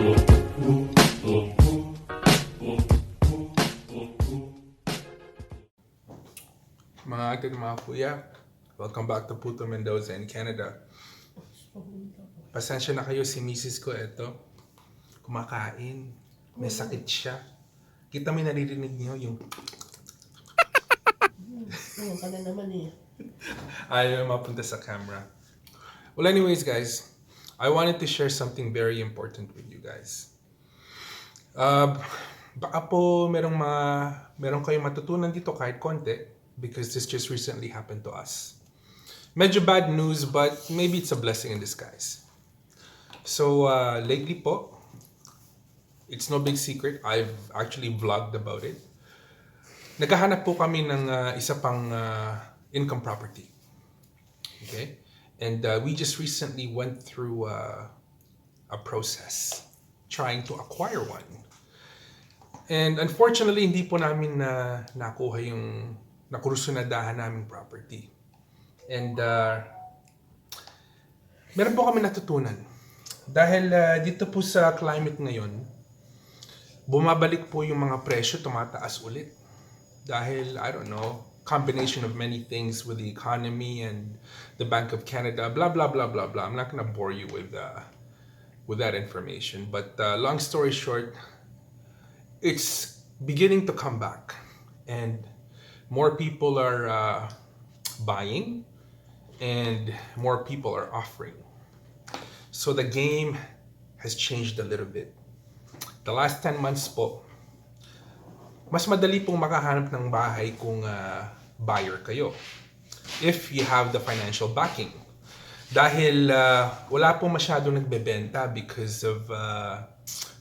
Mga ate at mga kuya, welcome back to PuTo Mendoza in Canada. Pasensya na kayo, si misis ko eto, kumakain, may sakit siya. Kita mo yung naririnig niyo yung Oo, ka na naman eh. ayaw mapunta sa camera. Well anyways guys, I wanted to share something very important with you guys. Baka po meron kayong matutunan dito kahit konti because this just recently happened to us. Medyo bad news but maybe it's a blessing in disguise. So lately po, it's no big secret, I've actually vlogged about it. Naghahanap po kami ng isa pang income property. Okay? And we just recently went through a process trying to acquire one. And unfortunately, hindi po namin nakuha yung nakursunadahan naming property. And meron po kami natutunan. Dahil dito po sa climate ngayon, bumabalik po yung mga presyo, tumataas ulit. Dahil, I don't know, combination of many things with the economy and the Bank of Canada, blah, blah, blah, blah, blah. I'm not gonna bore you with that information. But long story short, it's beginning to come back. And more people are buying and more people are offering. So the game has changed a little bit. The last 10 months po, mas madali pong makahanap ng bahay kung buyer kayo. If you have the financial backing. Dahil wala pong masyadong nagbebenta because of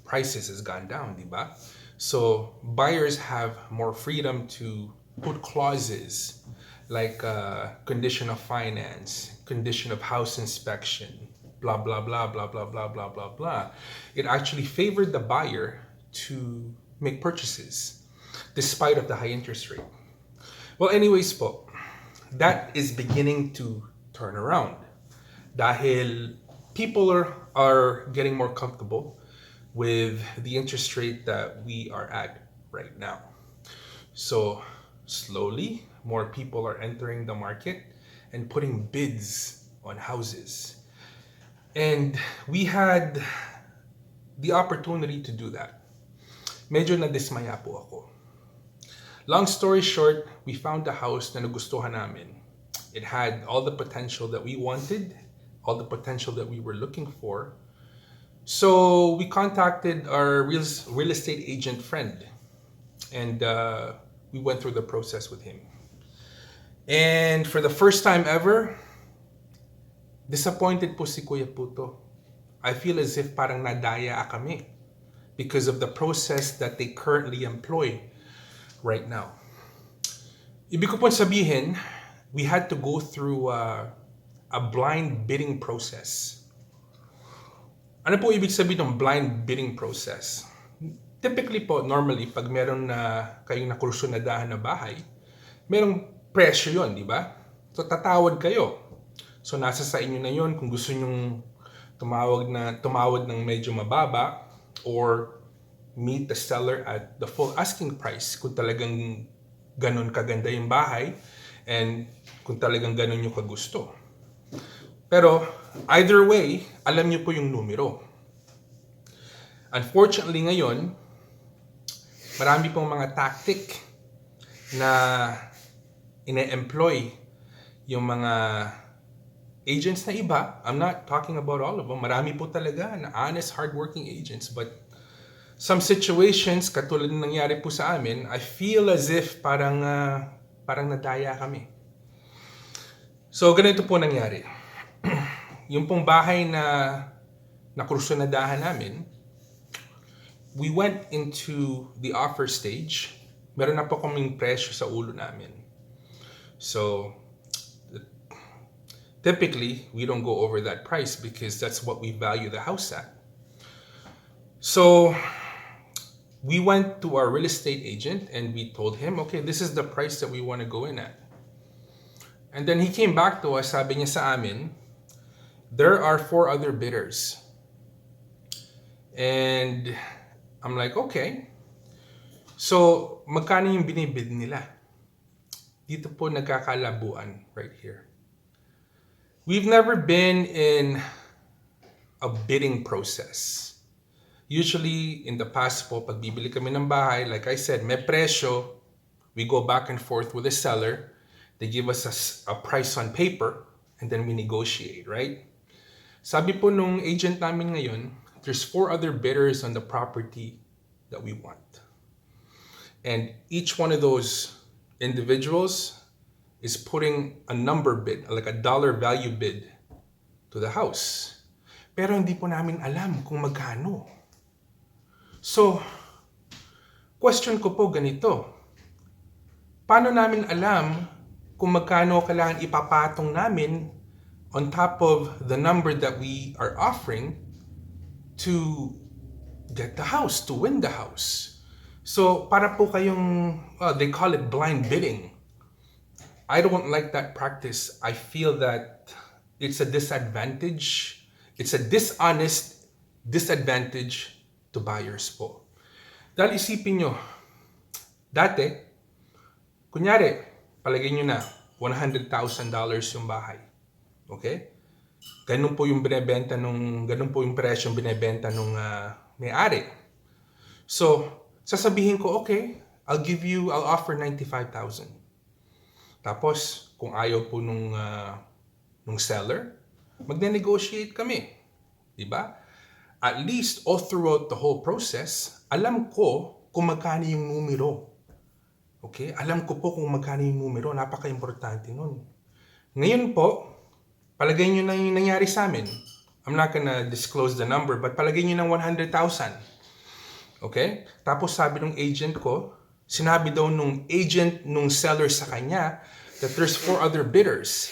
prices has gone down, di ba? So buyers have more freedom to put clauses like condition of finance, condition of house inspection, blah, blah, blah, blah, blah, blah, blah, blah, blah. It actually favored the buyer to make purchases despite of the high interest rate. Well, anyways po, that is beginning to turn around. Dahil people are getting more comfortable with the interest rate that we are at right now. So slowly, more people are entering the market and putting bids on houses. And we had the opportunity to do that. Medyo nadismaya po ako. Long story short, we found a house na nagustuhan namin. It had all the potential that we wanted, all the potential that we were looking for. So we contacted our real estate agent friend and we went through the process with him. And for the first time ever, disappointed po si Kuya PuTo. I feel as if parang nadaya kami because of the process that they currently employ right now. Ibig ko po sabihin, we had to go through a blind bidding process. Ano po ibig sabihin ng blind bidding process? Typically po, normally, pag meron na kayong nakursunadahan na bahay, merong presyo yon, di ba? So tatawad kayo. So nasa sa inyo na yon kung gusto nyong tumawad ng medyo mababa or meet the seller at the full asking price kung talagang ganun kaganda yung bahay and kung talagang ganun yung kagusto. Pero either way, alam niyo po yung numero. Unfortunately ngayon, marami pong mga tactic na ine-employ yung mga agents na iba. I'm not talking about all of them. Marami po talaga na honest, hardworking agents. But some situations, katulad ng nangyari po sa amin, I feel as if parang nadaya kami. So ganito po nangyari. Yung pong bahay na nakursunadahan namin, we went into the offer stage. Meron na po kaming presyo sa ulo namin. So, typically, we don't go over that price because that's what we value the house at. So, we went to our real estate agent and we told him, okay, this is the price that we want to go in at. And then he came back to us, sabi niya sa amin, there are 4 other bidders. And I'm like, okay. So, magkano yung binibid nila? Dito po nagkakalabuan right here. We've never been in a bidding process. Usually, in the past po, pag bibili kami ng bahay, like I said, may presyo. We go back and forth with the seller. They give us a price on paper, and then we negotiate, right? Sabi po nung agent namin ngayon, there's 4 other bidders on the property that we want. And each one of those individuals is putting a number bid, like a dollar value bid to the house. Pero hindi po namin alam kung magkano. So, question ko po ganito. Paano namin alam kung magkano kailangan ipapatong namin on top of the number that we are offering to get the house, to win the house? So, para po kayong, they call it blind bidding. I don't like that practice. I feel that it's a disadvantage. It's a dishonest disadvantage to buyers po. Dahil isipin nyo, dati, kunyari, palagay nyo na $100,000 yung bahay. Okay? Ganun po yung presyong binebenta nung may-ari. So, sasabihin ko, okay, I'll offer 95,000. Tapos, kung ayaw po nung seller, magne-negotiate kami. Diba? At least, all throughout the whole process, alam ko kung magkano yung numero. Okay? Alam ko po kung magkano yung numero. Napaka-importante nun. Ngayon po, palagay nyo na yung nangyari sa amin. I'm not gonna disclose the number, but palagay nyo ng 100,000. Okay? Tapos sabi ng agent ko, sinabi daw nung agent nung seller sa kanya that there's 4 other bidders.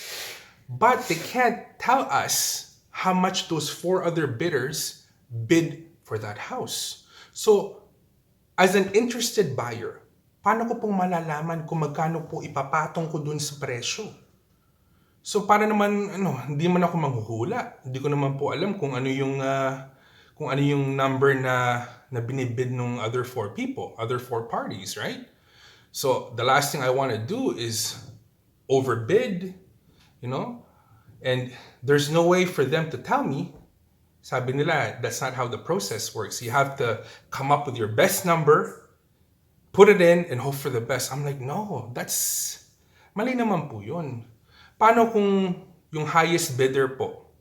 But they can't tell us how much those 4 other bidders bid for that house. So, as an interested buyer, paano ko pong malalaman kung magkano po ipapatong ko dun sa presyo? So, para naman, hindi man ako manghuhula. Hindi ko naman po alam kung ano yung number na binibid ng other 4 parties, right? So, the last thing I want to do is overbid, and there's no way for them to tell me. Sabi nila, that's not how the process works. You have to come up with your best number, put it in, and hope for the best. I'm like, no, mali naman po yun. Paano kung yung highest bidder po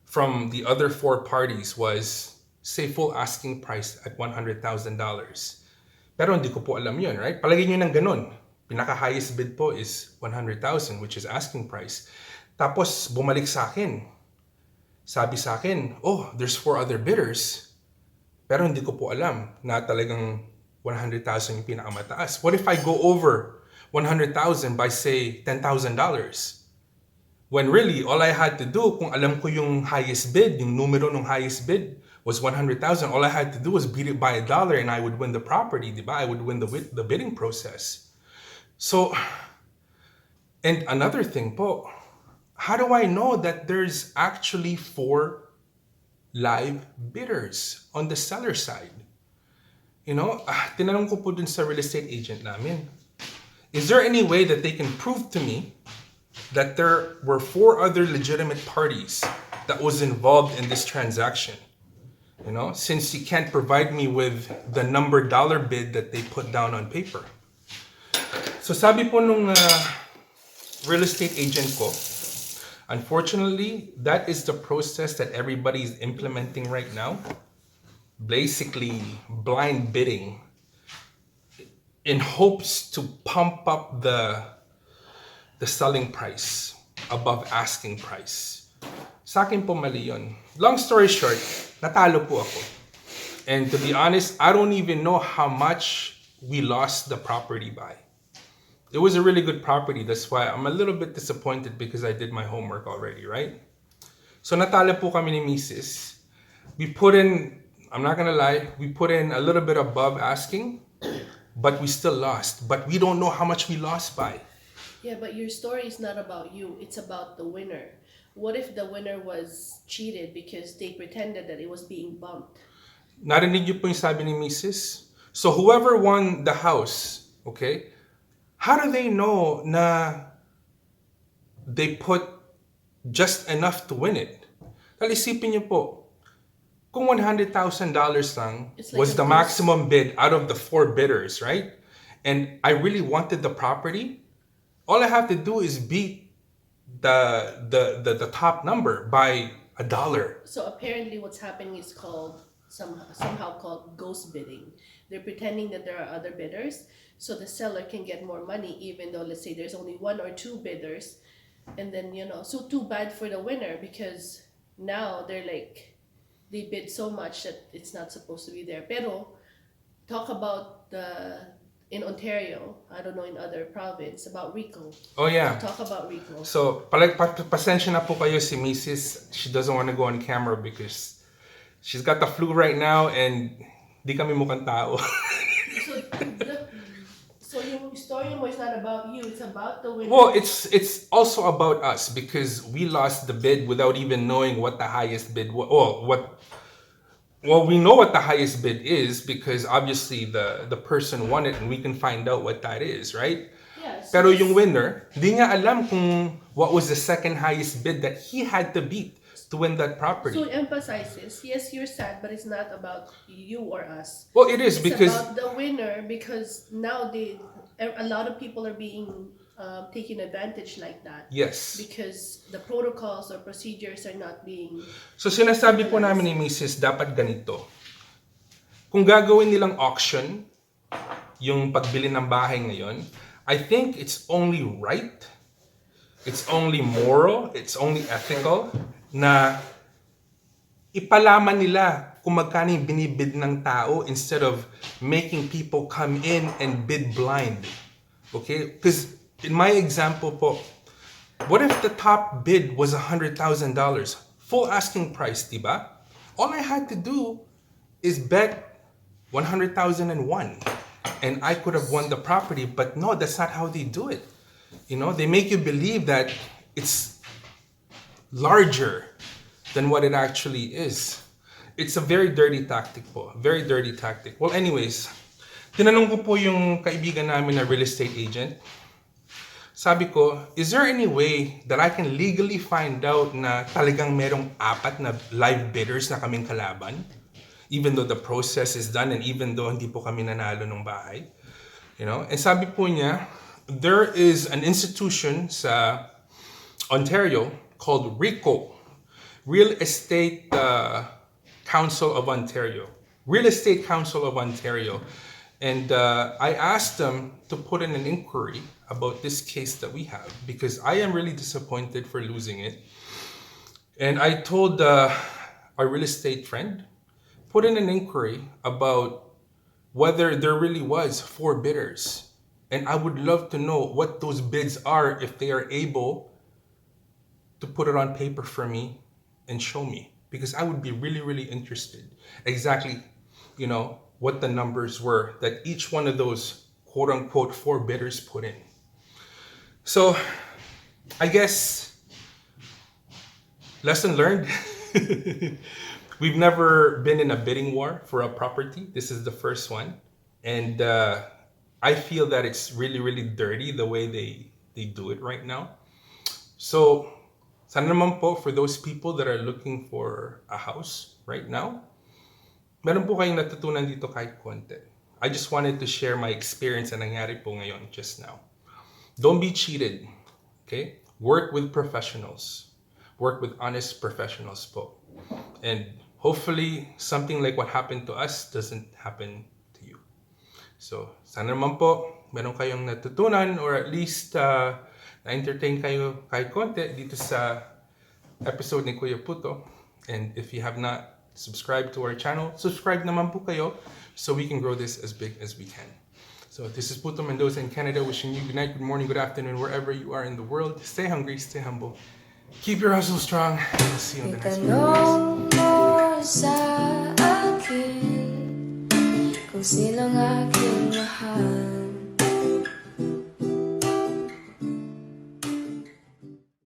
from the other 4 parties was, say, full asking price at $100,000? Pero hindi ko po alam yun, right? Palagay nyo ng ganun. Pinaka-highest bid po is 100,000, which is asking price. Tapos, bumalik sa akin. Sabi sa akin, there's 4 other bidders. Pero hindi ko po alam na talagang 100,000 yung pinakamataas. What if I go over 100,000 by, say, $10,000? When really, all I had to do, kung alam ko yung highest bid, yung numero ng highest bid was 100,000, all I had to do was beat it by $1 and I would win the property, di ba? I would win the bidding process. So, and another thing po, how do I know that there's actually 4 live bidders on the seller side? Tinanong ko po dun sa real estate agent namin, is there any way that they can prove to me that there were 4 other legitimate parties that was involved in this transaction? Since you can't provide me with the dollar bid that they put down on paper. So sabi po nung real estate agent ko, unfortunately, that is the process that everybody is implementing right now. Basically, blind bidding in hopes to pump up the selling price above asking price. Sa akin po mali yun. Long story short, natalo po ako. And to be honest, I don't even know how much we lost the property by. It was a really good property. That's why I'm a little bit disappointed because I did my homework already, right? So natalo po kami ni Mrs. We put in, I'm not gonna lie, we put in a little bit above asking, but we still lost. But we don't know how much we lost by. Yeah, but your story is not about you. It's about the winner. What if the winner was cheated because they pretended that it was being bumped? narinig niyo po yung sabi ni Mrs. So whoever won the house, okay, how do they know na they put just enough to win it? Dahil isipin niyo po, kung $100,000 lang It's like was a the boost. maximum bid out of the 4 bidders, right? And I really wanted the property, all I have to do is beat the top number by $1. So apparently what's happening is called somehow called ghost bidding. They're pretending that there are other bidders so the seller can get more money even though, let's say, there's only 1 or 2 bidders. And then, so too bad for the winner because now they're like, they bid so much that it's not supposed to be there. Pero talk about in Ontario, I don't know in other province, about RICO. Oh yeah. Talk about RICO. So, pasensya na po kayo si Mrs. She doesn't want to go on camera because she's got the flu right now and di kami mukhang tao. So yung story mo is not about you, it's about the winner. Well, it's also about us because we lost the bid without even knowing what the highest bid was. Well, we know what the highest bid is because obviously the person won it and we can find out what that is, right? Yes. Pero yung winner, di nga alam kung what was the second highest bid that he had to beat to win that property. So it emphasizes, yes, you're sad, but it's not about you or us. Well, it is It's because about the winner because now a lot of people are being taken advantage like that. yes. Because the protocols or procedures are not being. So sinasabi po namin ni Mrs. dapat ganito. Kung gagawin nilang auction, yung pagbili ng bahay ngayon, I think it's only right, it's only moral, it's only ethical na ipalaman nila kung magkano yung binibid ng tao instead of making people come in and bid blind. Okay? Because in my example po, what if the top bid was $100,000? Full asking price, diba? All I had to do is bet 100,001 and I could have won the property, but no, that's not how they do it. They make you believe that it's larger than what it actually is. It's a very dirty tactic po. Very dirty tactic. Well, anyways, tinanong ko po yung kaibigan namin na real estate agent. Sabi ko, is there any way that I can legally find out na talagang merong 4 na live bidders na kaming kalaban? Even though the process is done and even though hindi po kami nanalo ng bahay. And sabi po niya, there is an institution sa Ontario called RICO, Real Estate Council of Ontario. Real Estate Council of Ontario. And I asked them to put in an inquiry about this case that we have because I am really disappointed for losing it. And I told our real estate friend, put in an inquiry about whether there really was 4 bidders. And I would love to know what those bids are if they are able to put it on paper for me and show me. Because I would be really, really interested exactly, what the numbers were that each one of those quote-unquote 4 bidders put in. So, I guess, lesson learned. We've never been in a bidding war for a property. This is the first one. And I feel that it's really, really dirty the way they do it right now. So, sana naman po for those people that are looking for a house right now, meron po kayong natutunan dito kahit konti. I just wanted to share my experience na nangyari po ngayon just now. Don't be cheated, okay? Work with professionals. Work with honest professionals po. And hopefully, something like what happened to us doesn't happen to you. So, sana naman po, meron kayong natutunan or at least na-entertain kayo kahit konti dito sa episode ni Kuya PuTo. And if you have not subscribed to our channel, subscribe naman po kayo so we can grow this as big as we can. So this is PuTo Mendoza in Canada wishing you good night, good morning, good afternoon, wherever you are in the world. Stay hungry, stay humble. Keep your hustle strong. We'll see you in the next video. Itanong mo sa akin kung sinong aking mahal.